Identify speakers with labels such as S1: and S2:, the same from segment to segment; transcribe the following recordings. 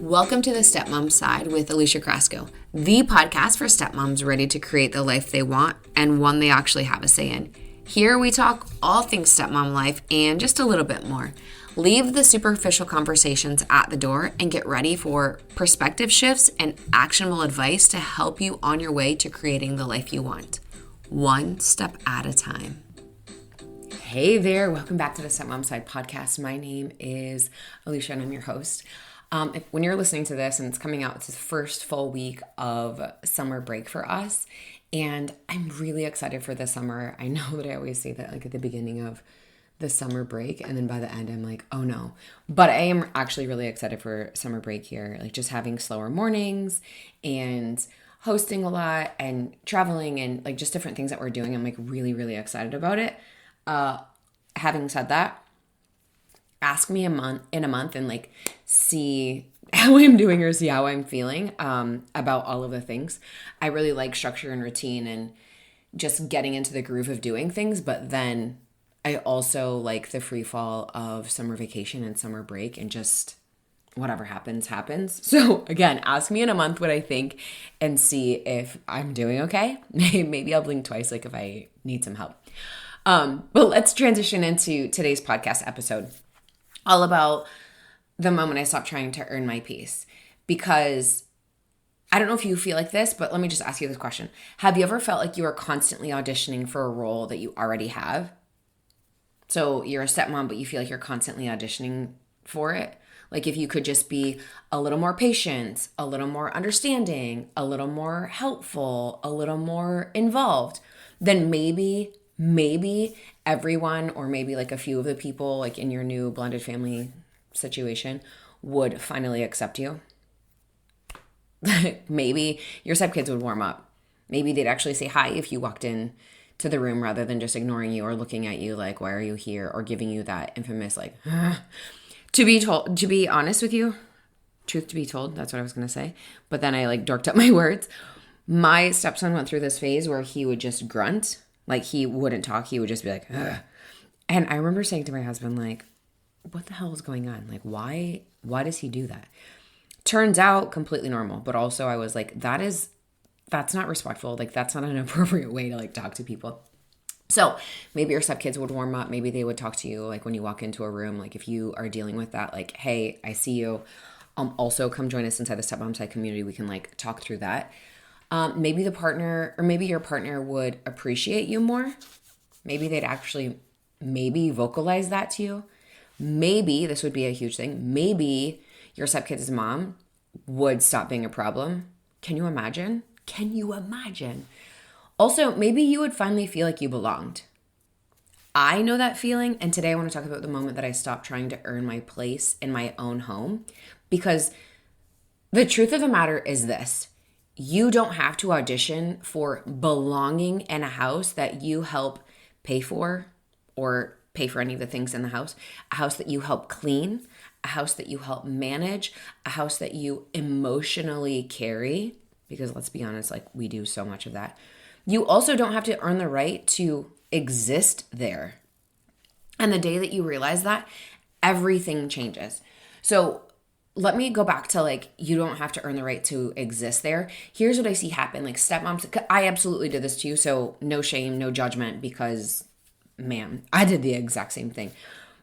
S1: Welcome to the Stepmom Side with Alicia, the podcast for stepmoms ready to create the life they want and one they actually have a say in. Here we talk all things stepmom life and just a little bit more. Leave the superficial conversations at the door and get ready for perspective shifts and actionable advice to help you on your way to creating the life you want, one step at a time. Hey there, welcome back to the Stepmom Side podcast. My name is Alicia and I'm your host. When you're listening to this and it's coming out, it's the first full week of summer break for us. And I'm really excited for the summer. I know that I always say that like at the beginning of the summer break, and then by the end I'm like, oh no. But I am actually really excited for summer break here, like just having slower mornings and hosting a lot and traveling and like just different things that we're doing. I'm like really, really excited about it. Having said that, ask me in a month and like see how I'm doing or see how I'm feeling about all of the things. I really like structure and routine and just getting into the groove of doing things, but then I also like the free fall of summer vacation and summer break and just whatever happens. So again, ask me in a month what I think and see if I'm doing okay. Maybe I'll blink twice like if I need some help. But let's transition into today's podcast episode, all about the moment I stopped trying to earn my peace. Because I don't know if you feel like this, but let me just ask you this question. Have you ever felt like you are constantly auditioning for a role that you already have? So you're a stepmom, but you feel like you're constantly auditioning for it. Like if you could just be a little more patient, a little more understanding, a little more helpful, a little more involved, then maybe everyone, or maybe like a few of the people like in your new blended family situation would finally accept you. Maybe your stepkids would warm up. Maybe they'd actually say hi if you walked in to the room rather than just ignoring you or looking at you like, why are you here? Or giving you that infamous like, to be honest with you, truth to be told, that's what I was going to say. But then I like dorked up my words. My stepson went through this phase where he would just grunt. Like he wouldn't talk. He would just be like, ugh. And I remember saying to my husband, like, what the hell is going on? Like, why does he do that? Turns out completely normal. But also I was like, that's not respectful. Like, that's not an appropriate way to like talk to people. So maybe your stepkids would warm up. Maybe they would talk to you like when you walk into a room, like if you are dealing with that, like, hey, I see you. Also come join us inside the Stepmom Side community. We can like talk through that. Maybe the partner or maybe your partner would appreciate you more. Maybe they'd actually vocalize that to you. Maybe this would be a huge thing. Maybe your stepkid's mom would stop being a problem. Can you imagine? Also, maybe you would finally feel like you belonged. I know that feeling, and today I want to talk about the moment that I stopped trying to earn my place in my own home, because the truth of the matter is this. You don't have to audition for belonging in a house that you help pay for or pay for any of the things in the house, a house that you help clean, a house that you help manage, a house that you emotionally carry, because let's be honest, like we do so much of that. You also don't have to earn the right to exist there. And the day that you realize that, everything changes. So let me go back to like, you don't have to earn the right to exist there. Here's what I see happen. Like stepmoms, I absolutely did this too. So no shame, no judgment, because man, I did the exact same thing.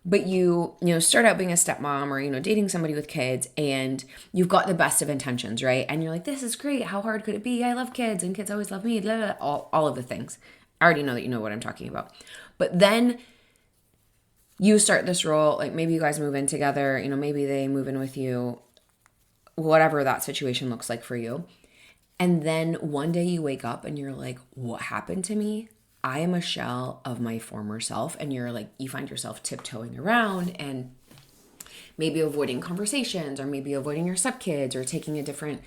S1: But you start out being a stepmom or, dating somebody with kids, and you've got the best of intentions, right? And you're like, this is great. How hard could it be? I love kids and kids always love me. Blah, blah, blah, all of the things. I already know that you know what I'm talking about. But then you start this role, like maybe you guys move in together, maybe they move in with you, whatever that situation looks like for you. And then one day you wake up and you're like, what happened to me? I am a shell of my former self. And you're like, you find yourself tiptoeing around and maybe avoiding conversations or maybe avoiding your stepkids or taking a different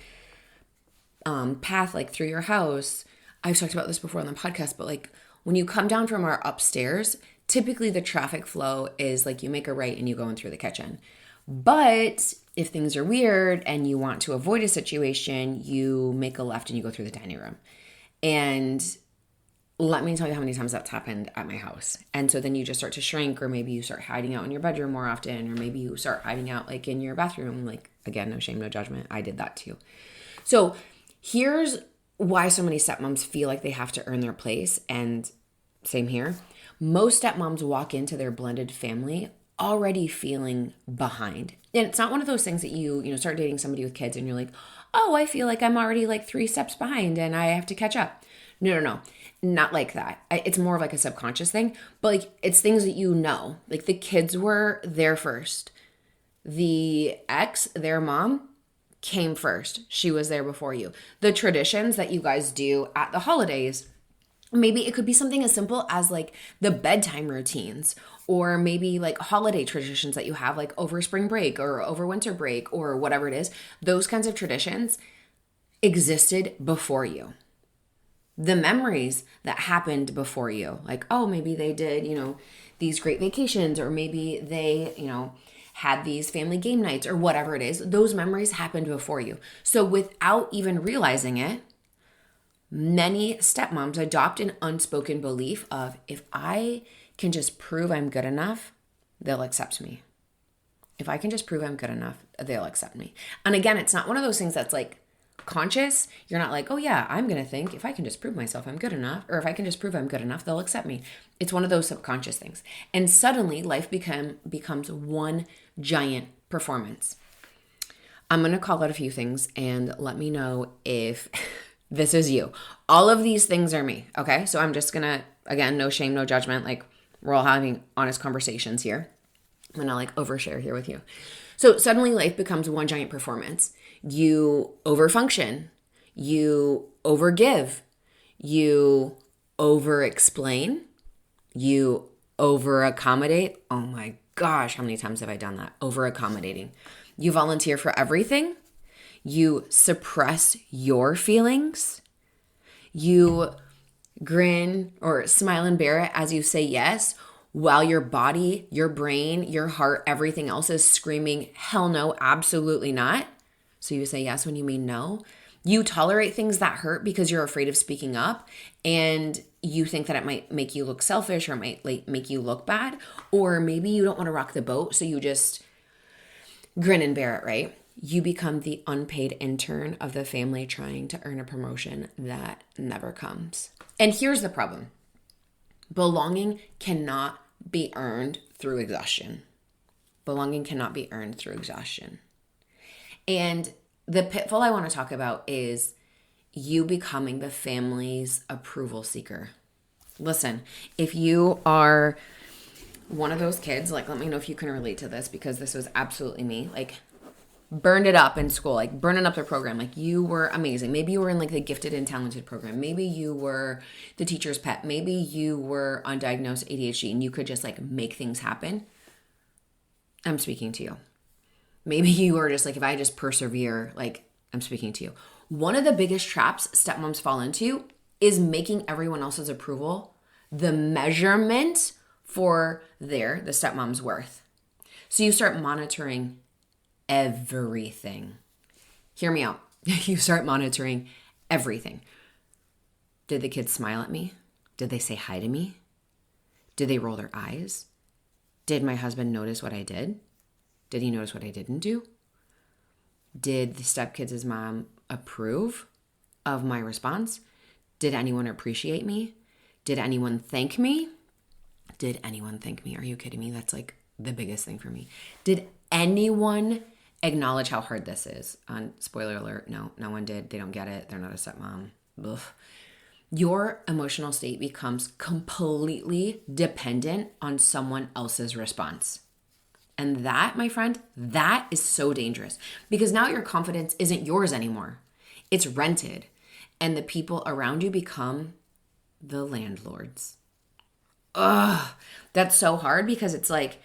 S1: path like through your house. I've talked about this before on the podcast, but like when you come down from our upstairs, typically the traffic flow is like you make a right and you go in through the kitchen. But if things are weird and you want to avoid a situation, you make a left and you go through the dining room. And let me tell you how many times that's happened at my house. And so then you just start to shrink, or maybe you start hiding out in your bedroom more often, or maybe you start hiding out like in your bathroom. Like, again, no shame, no judgment. I did that too. So here's why so many stepmoms feel like they have to earn their place. And same here. Most stepmoms walk into their blended family already feeling behind. And it's not one of those things that you start dating somebody with kids and you're like, oh, I feel like I'm already like 3 steps behind and I have to catch up. No. Not like that. It's more of like a subconscious thing, but like it's things that you know. Like the kids were there first. The ex, their mom, came first. She was there before you. The traditions that you guys do at the holidays, maybe it could be something as simple as like the bedtime routines, or maybe like holiday traditions that you have like over spring break or over winter break or whatever it is. Those kinds of traditions existed before you. The memories that happened before you, like, oh, maybe they did, these great vacations, or maybe they, had these family game nights or whatever it is. Those memories happened before you. So without even realizing it, many stepmoms adopt an unspoken belief of, if I can just prove I'm good enough, they'll accept me. If I can just prove I'm good enough, they'll accept me. And again, it's not one of those things that's like conscious. You're not like, oh yeah, I'm going to think if I can just prove myself I'm good enough, or if I can just prove I'm good enough, they'll accept me. It's one of those subconscious things. And suddenly life becomes one giant performance. I'm going to call out a few things and let me know if this is you. All of these things are me. Okay. So I'm just going to, again, no shame, no judgment. Like we're all having honest conversations here. I'm going to like overshare here with you. So suddenly life becomes one giant performance. You overfunction, you overgive, you overexplain, you overaccommodate. Oh my gosh, how many times have I done that? Overaccommodating. You volunteer for everything. You suppress your feelings. You grin or smile and bear it as you say yes, while your body, your brain, your heart, everything else is screaming, hell no, absolutely not. So you say yes when you mean no. You tolerate things that hurt because you're afraid of speaking up, and you think that it might make you look selfish or it might like make you look bad, or maybe you don't want to rock the boat, so you just grin and bear it, right? You become the unpaid intern of the family trying to earn a promotion that never comes. And here's the problem. Belonging cannot be earned through exhaustion. Belonging cannot be earned through exhaustion. And the pitfall I want to talk about is you becoming the family's approval seeker. Listen, if you are one of those kids, like let me know if you can relate to this, because this was absolutely me. Like burned it up in school, like burning up their program. Like you were amazing. Maybe you were in like the gifted and talented program. Maybe you were the teacher's pet. Maybe you were undiagnosed ADHD and you could just like make things happen. I'm speaking to you. Maybe you were just like, if I just persevere, like I'm speaking to you. One of the biggest traps stepmoms fall into is making everyone else's approval the measurement for the stepmom's worth. So you start monitoring everything. Hear me out. You start monitoring everything. Did the kids smile at me? Did they say hi to me? Did they roll their eyes? Did my husband notice what I did? Did he notice what I didn't do? Did the stepkids' mom approve of my response? Did anyone appreciate me? Did anyone thank me? Did anyone thank me? Are you kidding me? That's like the biggest thing for me. Did anyone acknowledge how hard this is? Spoiler alert, no one did. They don't get it. They're not a stepmom. Ugh. Your emotional state becomes completely dependent on someone else's response. And that, my friend, that is so dangerous, because now your confidence isn't yours anymore. It's rented, and the people around you become the landlords. Ugh, that's so hard, because it's like,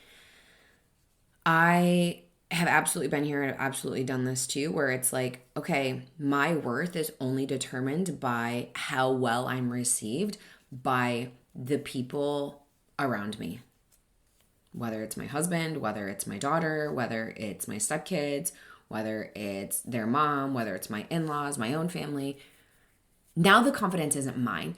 S1: I have absolutely been here and I've absolutely done this too, where it's like, okay, my worth is only determined by how well I'm received by the people around me. Whether it's my husband, whether it's my daughter, whether it's my stepkids, whether it's their mom, whether it's my in-laws, my own family. Now the confidence isn't mine.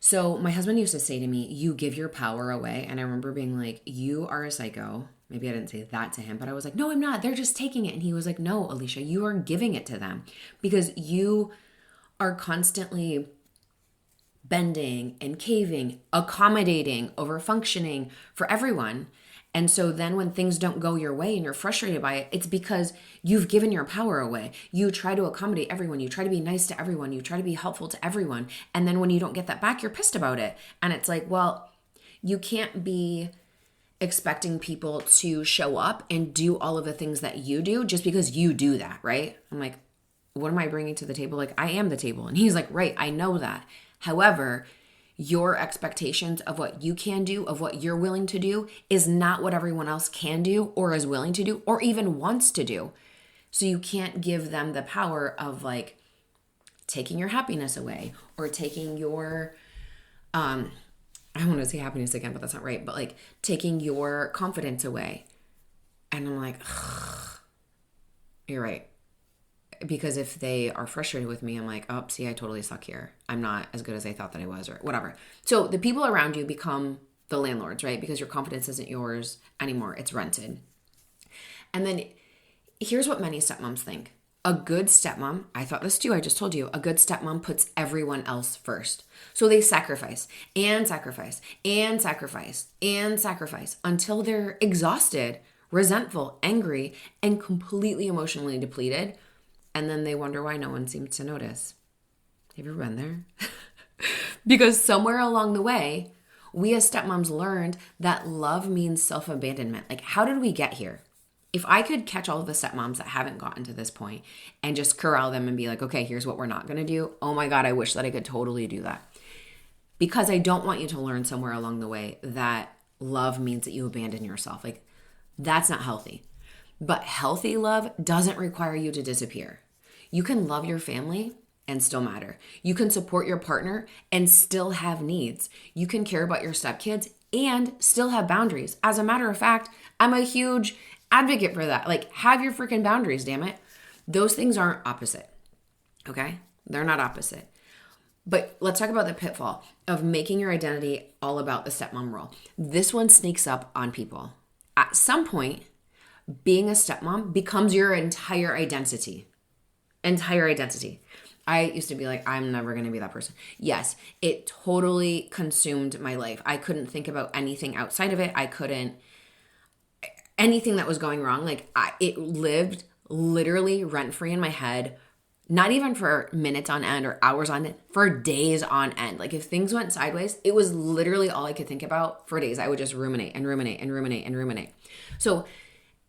S1: So my husband used to say to me, you give your power away. And I remember being like, you are a psycho. Maybe I didn't say that to him, but I was like, no, I'm not. They're just taking it. And he was like, no, Alicia, you are giving it to them because you are constantly bending and caving, accommodating, over functioning for everyone. And so then when things don't go your way and you're frustrated by it, it's because you've given your power away. You try to accommodate everyone. You try to be nice to everyone. You try to be helpful to everyone. And then when you don't get that back, you're pissed about it. And it's like, well, you can't be expecting people to show up and do all of the things that you do just because you do that, right? I'm like, what am I bringing to the table? Like, I am the table. And he's like, right, I know that. However, your expectations of what you can do, of what you're willing to do, is not what everyone else can do or is willing to do or even wants to do. So you can't give them the power of like taking your happiness away or taking your, I want to say happiness again, but that's not right. But like taking your confidence away. And I'm like, you're right. Because if they are frustrated with me, I'm like, oh, see, I totally suck here. I'm not as good as I thought that I was or whatever. So the people around you become the landlords, right? Because your confidence isn't yours anymore. It's rented. And then here's what many stepmoms think. A good stepmom, I thought this too, I just told you, a good stepmom puts everyone else first. So they sacrifice and sacrifice and sacrifice and sacrifice until they're exhausted, resentful, angry, and completely emotionally depleted. And then they wonder why no one seems to notice. Have you ever been there? Because somewhere along the way, we as stepmoms learned that love means self-abandonment. Like, how did we get here? If I could catch all of the stepmoms that haven't gotten to this point and just corral them and be like, okay, here's what we're not going to do. Oh my God, I wish that I could totally do that. Because I don't want you to learn somewhere along the way that love means that you abandon yourself. Like, that's not healthy. But healthy love doesn't require you to disappear. You can love your family and still matter. You can support your partner and still have needs. You can care about your stepkids and still have boundaries. As a matter of fact, I'm a huge advocate for that. Like, have your freaking boundaries, damn it. Those things aren't opposite, okay? They're not opposite. But let's talk about the pitfall of making your identity all about the stepmom role. This one sneaks up on people. At some point, being a stepmom becomes your entire identity. Entire identity. I used to be like, I'm never going to be that person. Yes, it totally consumed my life. I couldn't think about anything outside of it. I couldn't, anything that was going wrong. Like, it lived literally rent-free in my head, not even for minutes on end or hours on end, for days on end. Like, if things went sideways, it was literally all I could think about for days. I would just ruminate and ruminate and ruminate and ruminate. So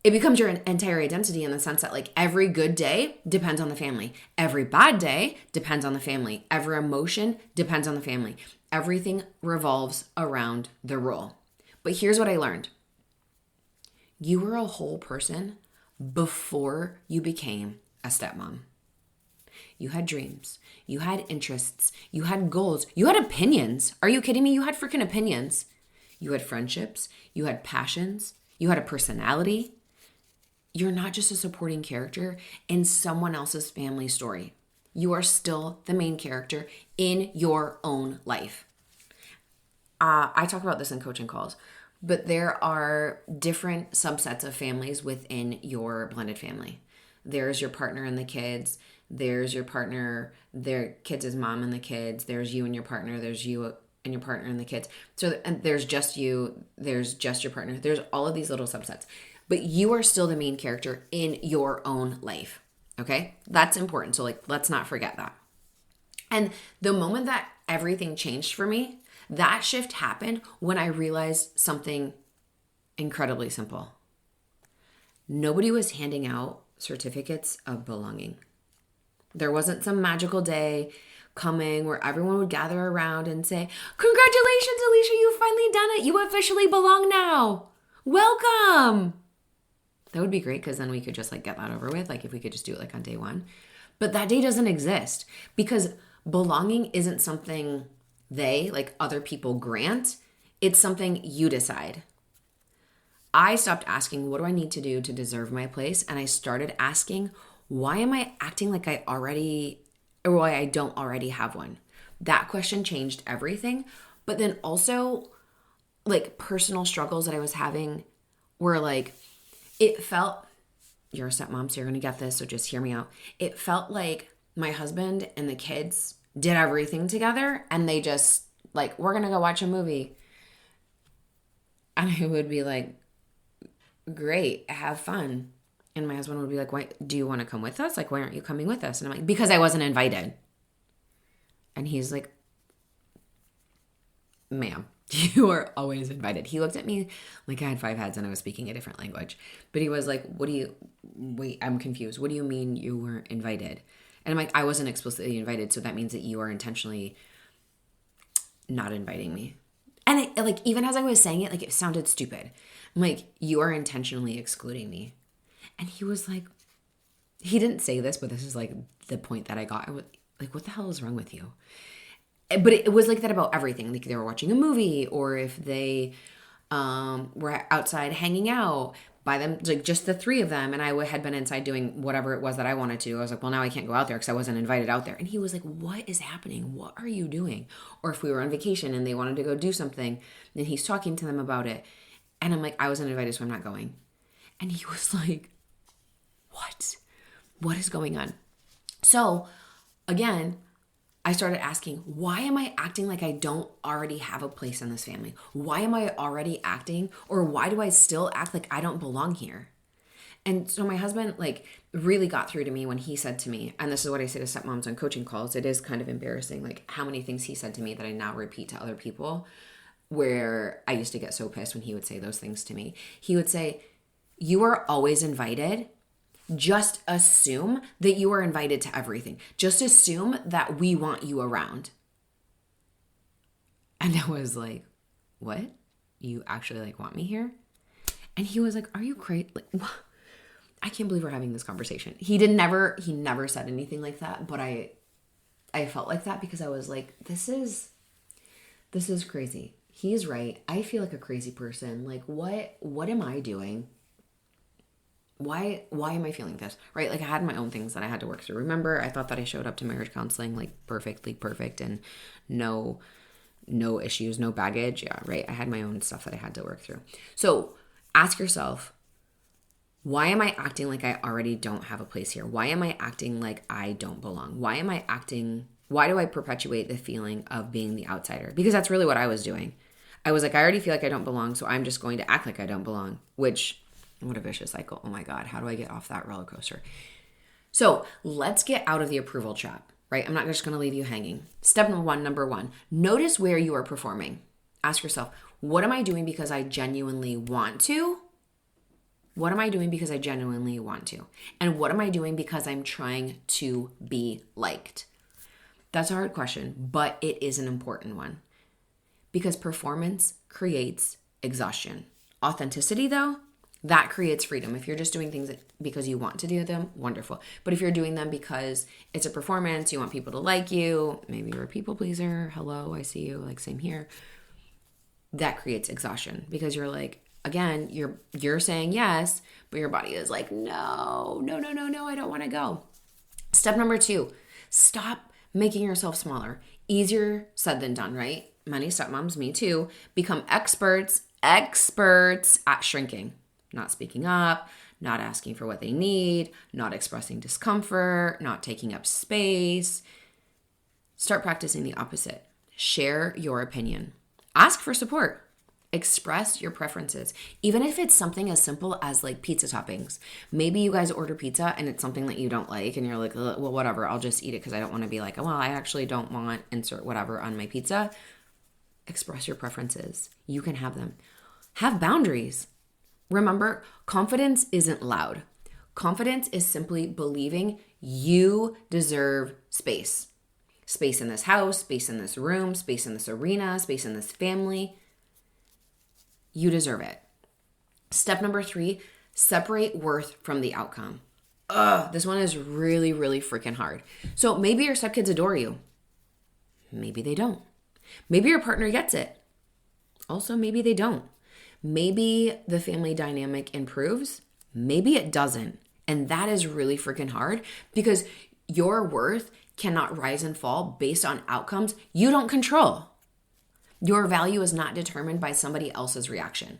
S1: it becomes your entire identity in the sense that, like, every good day depends on the family. Every bad day depends on the family. Every emotion depends on the family. Everything revolves around the role. But here's what I learned. You were a whole person before you became a stepmom. You had dreams. You had interests. You had goals. You had opinions. Are you kidding me? You had freaking opinions. You had friendships. You had passions. You had a personality. You're not just a supporting character in someone else's family story. You are still the main character in your own life. I talk about this in coaching calls, but there are different subsets of families within your blended family. There's your partner and the kids. There's your partner, their kids' mom and the kids. There's you and your partner. There's you and your partner and the kids. So and there's just you. There's just your partner. There's all of these little subsets. But you are still the main character in your own life, okay? That's important. So, like, let's not forget that. And the moment that everything changed for me, that shift happened when I realized something incredibly simple. Nobody was handing out certificates of belonging. There wasn't some magical day coming where everyone would gather around and say, congratulations, Alicia, you've finally done it. You officially belong now. Welcome. That would be great because then we could just like get that over with. Like if we could just do it like on day one. But that day doesn't exist because belonging isn't something they, like other people, grant. It's something you decide. I stopped asking, what do I need to do to deserve my place? And I started asking, why am I acting like why I don't already have one? That question changed everything. But then also, like, personal struggles that I was having were like, it felt, you're a stepmom, so you're going to get this, so just hear me out. It felt like my husband and the kids did everything together, and they just, like, we're going to go watch a movie. And I would be like, great, have fun. And my husband would be like, why, do you want to come with us? Like, why aren't you coming with us? And I'm like, because I wasn't invited. And he's like, ma'am, you are always invited. He looked at me like I had 5 heads and I was speaking a different language. But he was like, wait, I'm confused. What do you mean you weren't invited? And I'm like, I wasn't explicitly invited, so that means that you are intentionally not inviting me. And it, like, even as I was saying it, like, it sounded stupid. I'm like, you are intentionally excluding me. And he was like, he didn't say this, but this is like the point that I got. I was like, what the hell is wrong with you? But it was like that about everything. Like, they were watching a movie, or if they were outside hanging out by them, like just the 3 of them, and I had been inside doing whatever it was that I wanted to. I was like, well, now I can't go out there because I wasn't invited out there. And he was like, what is happening? What are you doing? Or if we were on vacation and they wanted to go do something, then he's talking to them about it. And I'm like, I wasn't invited, so I'm not going. And he was like, what? What is going on? So again, I started asking, why am I acting like I don't already have a place in this family? Why am I already acting, or why do I still act like I don't belong here? And so my husband, like, really got through to me when he said to me, and this is what I say to stepmoms on coaching calls, it is kind of embarrassing, like, how many things he said to me that I now repeat to other people, where I used to get so pissed when he would say those things to me. He would say, you are always invited. Just assume that you are invited to everything. Just assume that we want you around. And I was like, what? You actually, like, want me here? And he was like, are you crazy? Like, what? I can't believe we're having this conversation. He never said anything like that, but I felt like that because I was like, this is crazy. He's right. I feel like a crazy person. Like, what am I doing? Why am I feeling this? Right? Like, I had my own things that I had to work through. Remember, I thought that I showed up to marriage counseling like perfectly perfect and no issues, no baggage. Yeah, right. I had my own stuff that I had to work through. So ask yourself, why am I acting like I already don't have a place here? Why am I acting like I don't belong? Why do I perpetuate the feeling of being the outsider? Because that's really what I was doing. I was like, I already feel like I don't belong, so I'm just going to act like I don't belong, which, what a vicious cycle. Oh my God, how do I get off that roller coaster? So let's get out of the approval trap, right? I'm not just going to leave you hanging. Step number one, notice where you are performing. Ask yourself, what am I doing because I genuinely want to? What am I doing because I genuinely want to? And what am I doing because I'm trying to be liked? That's a hard question, but it is an important one because performance creates exhaustion. Authenticity, though, that creates freedom. If you're just doing things because you want to do them, wonderful. But if you're doing them because it's a performance, you want people to like you, maybe you're a people pleaser, hello, I see you, like, same here, that creates exhaustion because you're like, again, you're saying yes, but your body is like, no, I don't want to go. Step number 2, stop making yourself smaller. Easier said than done, right? Many stepmoms, me too, become experts at shrinking. Not speaking up, not asking for what they need, not expressing discomfort, not taking up space. Start practicing the opposite. Share your opinion. Ask for support. Express your preferences. Even if it's something as simple as like pizza toppings. Maybe you guys order pizza and it's something that you don't like and you're like, well, whatever, I'll just eat it because I don't want to be like, well, I actually don't want insert whatever on my pizza. Express your preferences. You can have them. Have boundaries. Remember, confidence isn't loud. Confidence is simply believing you deserve space. Space in this house, space in this room, space in this arena, space in this family. You deserve it. Step number 3, separate worth from the outcome. This one is really, really freaking hard. So maybe your stepkids adore you. Maybe they don't. Maybe your partner gets it. Also, maybe they don't. Maybe the family dynamic improves. Maybe it doesn't. And that is really freaking hard because your worth cannot rise and fall based on outcomes you don't control. Your value is not determined by somebody else's reaction.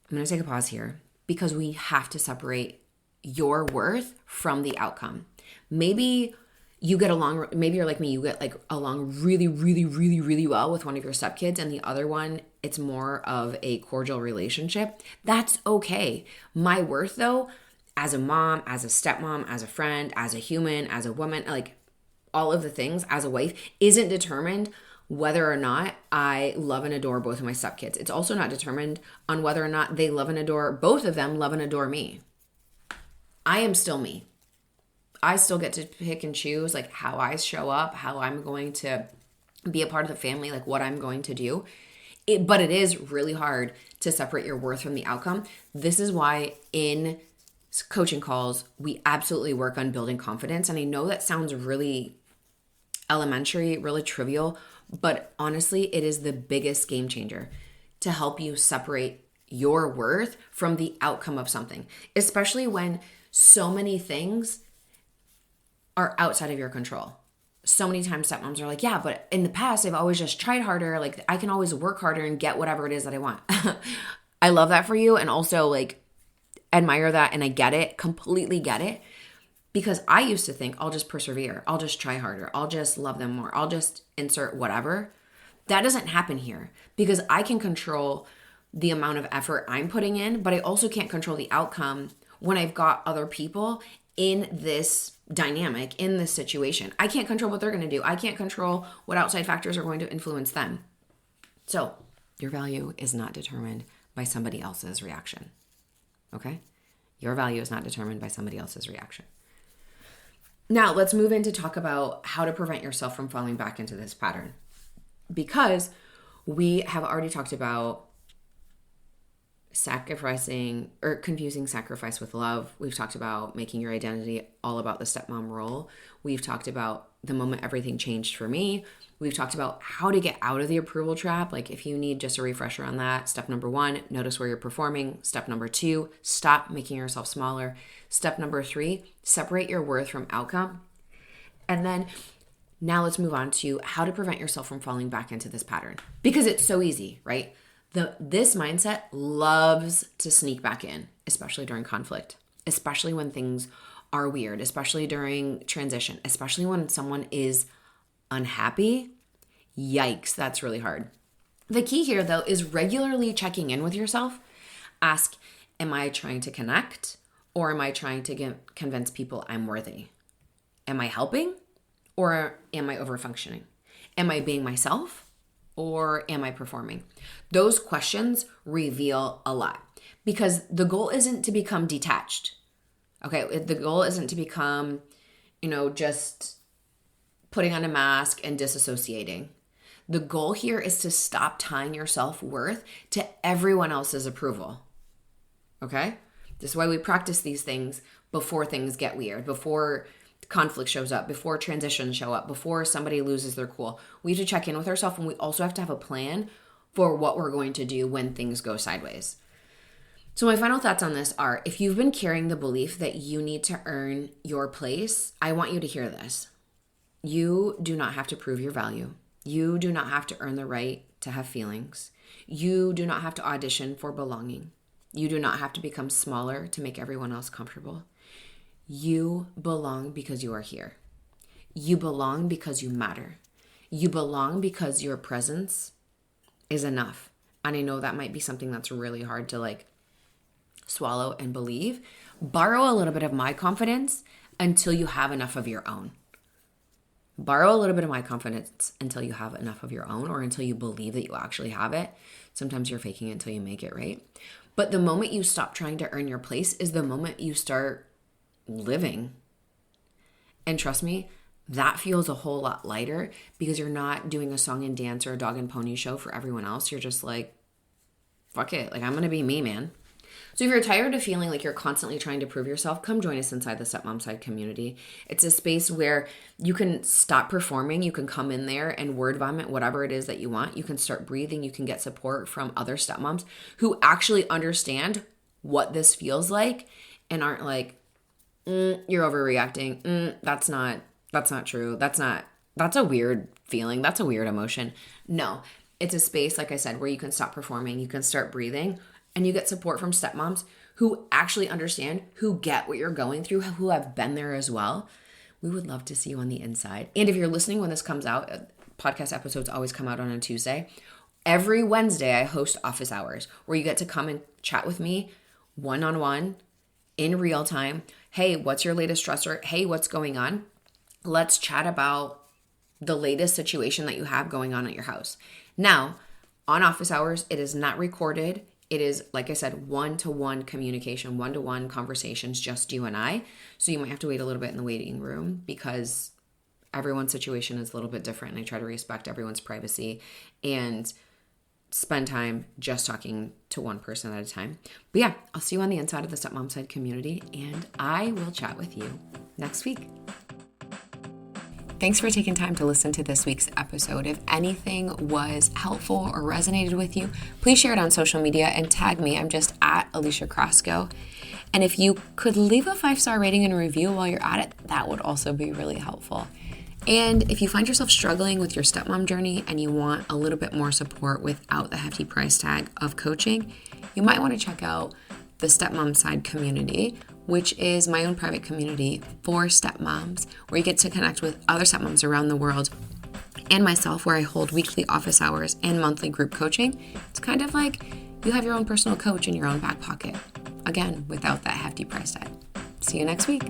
S1: I'm going to take a pause here because we have to separate your worth from the outcome. Maybe you get along, maybe you're like me, you get like along really, really, really, really well with one of your stepkids, and the other one, it's more of a cordial relationship. That's okay. My worth though, as a mom, as a stepmom, as a friend, as a human, as a woman, like all of the things, as a wife, isn't determined whether or not I love and adore both of my stepkids. It's also not determined on whether or not they love and adore, both of them love and adore me. I am still me. I still get to pick and choose like how I show up, how I'm going to be a part of the family, like what I'm going to do. But it is really hard to separate your worth from the outcome. This is why in coaching calls, we absolutely work on building confidence. And I know that sounds really elementary, really trivial, but honestly, it is the biggest game changer to help you separate your worth from the outcome of something, especially when so many things are outside of your control. So many times stepmoms are like, yeah, but in the past, I've always just tried harder. Like I can always work harder and get whatever it is that I want. I love that for you. And also like admire that. And I get it, completely get it. Because I used to think I'll just persevere. I'll just try harder. I'll just love them more. I'll just insert whatever. That doesn't happen here because I can control the amount of effort I'm putting in, but I also can't control the outcome when I've got other people in this dynamic, in this situation. I can't control what they're going to do. I can't control what outside factors are going to influence them. So your value is not determined by somebody else's reaction. Okay? Your value is not determined by somebody else's reaction. Now let's move in to talk about how to prevent yourself from falling back into this pattern. Because we have already talked about sacrificing or confusing sacrifice with love. We've talked about making your identity all about the stepmom role. We've talked about the moment everything changed for me. We've talked about how to get out of the approval trap. Like if you need just a refresher on that, step number 1, notice where you're performing. Step number 2, stop making yourself smaller. Step number 3, separate your worth from outcome. And then now let's move on to how to prevent yourself from falling back into this pattern. Because it's so easy, right? This mindset loves to sneak back in, especially during conflict, especially when things are weird, especially during transition, especially when someone is unhappy. Yikes, that's really hard. The key here, though, is regularly checking in with yourself. Ask, am I trying to connect or am I trying to convince people I'm worthy? Am I helping or am I overfunctioning? Am I being myself? Or am I performing? Those questions reveal a lot because the goal isn't to become detached. Okay, the goal isn't to become, just putting on a mask and disassociating. The goal here is to stop tying your self-worth to everyone else's approval. Okay? This is why we practice these things before things get weird, before conflict shows up, before transitions show up, before somebody loses their cool. We have to check in with ourselves, and we also have to have a plan for what we're going to do when things go sideways. So my final thoughts on this are, if you've been carrying the belief that you need to earn your place, I want you to hear this. You do not have to prove your value. You do not have to earn the right to have feelings. You do not have to audition for belonging. You do not have to become smaller to make everyone else comfortable. You belong because you are here. You belong because you matter. You belong because your presence is enough. And I know that might be something that's really hard to swallow and believe. Borrow a little bit of my confidence until you have enough of your own. Borrow a little bit of my confidence until you have enough of your own, or until you believe that you actually have it. Sometimes you're faking it until you make it, right? But the moment you stop trying to earn your place is the moment you start living. And trust me, that feels a whole lot lighter because you're not doing a song and dance or a dog and pony show for everyone else. You're just like, fuck it. I'm going to be me, man. So if you're tired of feeling like you're constantly trying to prove yourself, come join us inside the Stepmom Side community. It's a space where you can stop performing. You can come in there and word vomit whatever it is that you want. You can start breathing. You can get support from other stepmoms who actually understand what this feels like and aren't like, You're overreacting. That's not true. That's a weird feeling. That's a weird emotion. No, it's a space, like I said, where you can stop performing, you can start breathing, and you get support from stepmoms who actually understand, who get what you're going through, who have been there as well. We would love to see you on the inside. And if you're listening when this comes out, podcast episodes always come out on a Tuesday. Every Wednesday, I host office hours where you get to come and chat with me one-on-one in real time. Hey, what's your latest stressor? Hey, what's going on? Let's chat about the latest situation that you have going on at your house. Now, on office hours, it is not recorded. It is, like I said, one-to-one communication, one-to-one conversations, just you and I. So you might have to wait a little bit in the waiting room because everyone's situation is a little bit different. And I try to respect everyone's privacy and spend time just talking to one person at a time. But yeah, I'll see you on the inside of the Stepmom Side community, and I will chat with you next week. Thanks for taking time to listen to this week's episode. If anything was helpful or resonated with you, please share it on social media and tag me. I'm just at Alicia Crasco. And if you could leave a 5-star rating and a review while you're at it, that would also be really helpful. And if you find yourself struggling with your stepmom journey and you want a little bit more support without the hefty price tag of coaching, you might want to check out the Stepmom Side community, which is my own private community for stepmoms, where you get to connect with other stepmoms around the world and myself, where I hold weekly office hours and monthly group coaching. It's kind of like you have your own personal coach in your own back pocket. Again, without that hefty price tag. See you next week.